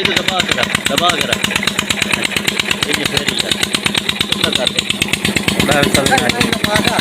ಇದು ದಬಾಗರ ini seri kan benar kan Dahil sa mga